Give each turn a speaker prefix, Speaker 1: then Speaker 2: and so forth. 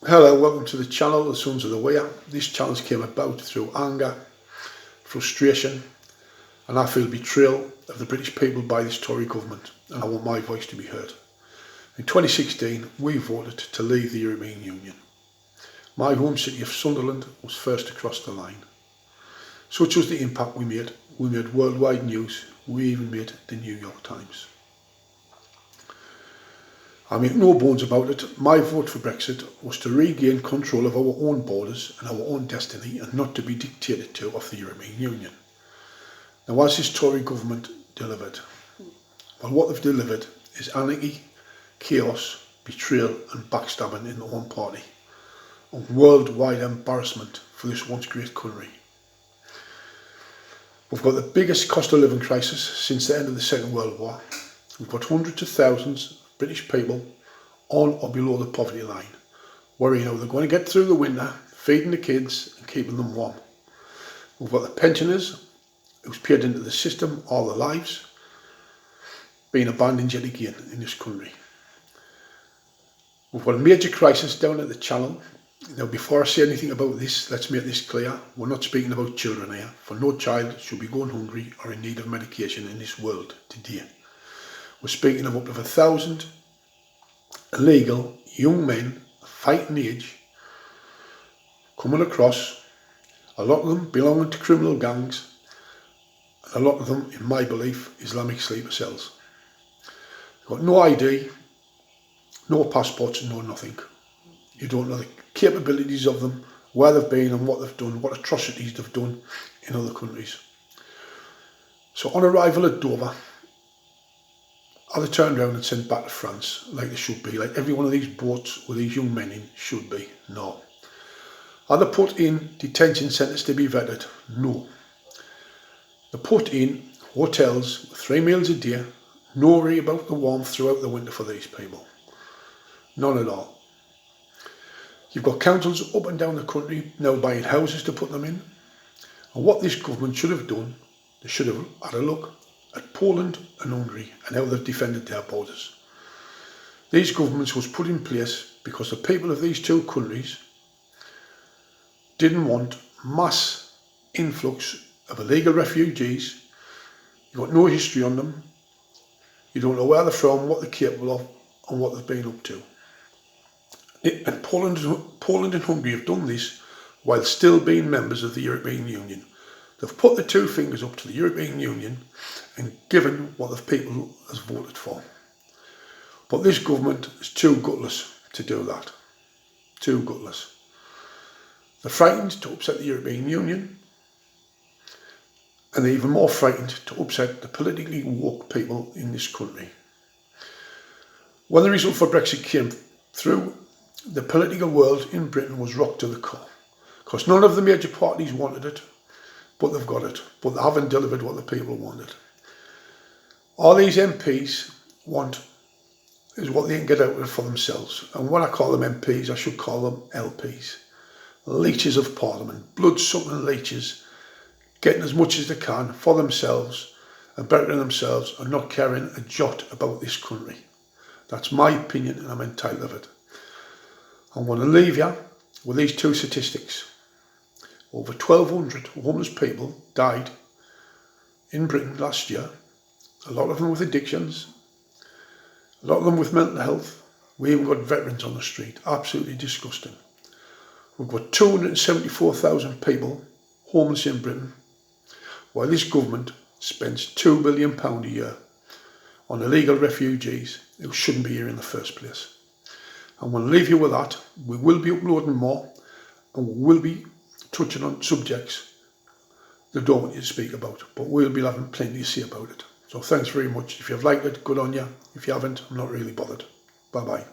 Speaker 1: Hello, welcome to the channel, The Sons of the Weir. This challenge came about through anger, frustration, and I feel betrayal of the British people by this Tory government, and I want my voice to be heard. In 2016, we voted to leave the European Union. My home city of Sunderland was first across the line. Such was the impact we made. We made worldwide news. We even made the New York Times. I make no bones about it, my vote for Brexit was to regain control of our own borders and our own destiny and not to be dictated to of the European Union. Now, has this Tory government delivered? Well, what they've delivered is anarchy, chaos, betrayal and backstabbing in their own party, and worldwide embarrassment for this once great country. We've got the biggest cost of living crisis since the end of the Second World War. We've got hundreds of thousands of British people on or below the poverty line, worrying how they're going to get through the winter, feeding the kids and keeping them warm. We've got the pensioners who's paid into the system all their lives, being abandoned yet again in this country. We've got a major crisis down at the Channel. Now, before I say anything about this, let's make this clear. We're not speaking about children here, for no child should be going hungry or in need of medication in this world today. We're speaking of up to 1,000 illegal young men of fighting age coming across, a lot of them belonging to criminal gangs, and a lot of them, in my belief, Islamic sleeper cells. They've got no ID, no passports, no nothing. You don't know the capabilities of them, where they've been and what they've done, what atrocities they've done in other countries. So on arrival at Dover, are they turned around and sent back to France like they should be, like every one of these boats with these young men in should be? No. Are they put in detention centres to be vetted? No. They're put in hotels with 3 meals a day, no worry about the warmth throughout the winter for these people. None at all. You've got councils up and down the country now buying houses to put them in. And what this government should have done, they should have had a look at Poland and Hungary and how they've defended their borders. These governments was put in place because the people of these two countries didn't want mass influx of illegal refugees. You've got no history on them. You don't know where they're from, what they're capable of and what they've been up to. And Poland and Hungary have done this while still being members of the European Union. They've put the two fingers up to the European Union and given what the people has voted for. But this government is too gutless to do that. Too gutless. They're frightened to upset the European Union, and they're even more frightened to upset the politically woke people in this country. When the result for Brexit came through, the political world in Britain was rocked to the core, because none of the major parties wanted it, but they've got it, but they haven't delivered what the people wanted. All these MPs want is what they can get out of it for themselves, and when I call them MPs, I should call them LPs. Leeches of Parliament, blood-sucking leeches, getting as much as they can for themselves and bettering themselves and not caring a jot about this country. That's my opinion and I'm entitled of it. I want to leave you with these two statistics. Over 1,200 homeless people died in Britain last year, a lot of them with addictions, a lot of them with mental health. We even got veterans on the street, absolutely disgusting. We've got 274,000 people homeless in Britain, while this government spends £2 billion a year on illegal refugees who shouldn't be here in the first place. I'm going to leave you with that. We will be uploading more and we will be touching on subjects that don't want you to speak about, but we'll be having plenty to say about it. So thanks very much. If you've liked it, good on you. If you haven't, I'm not really bothered. Bye bye.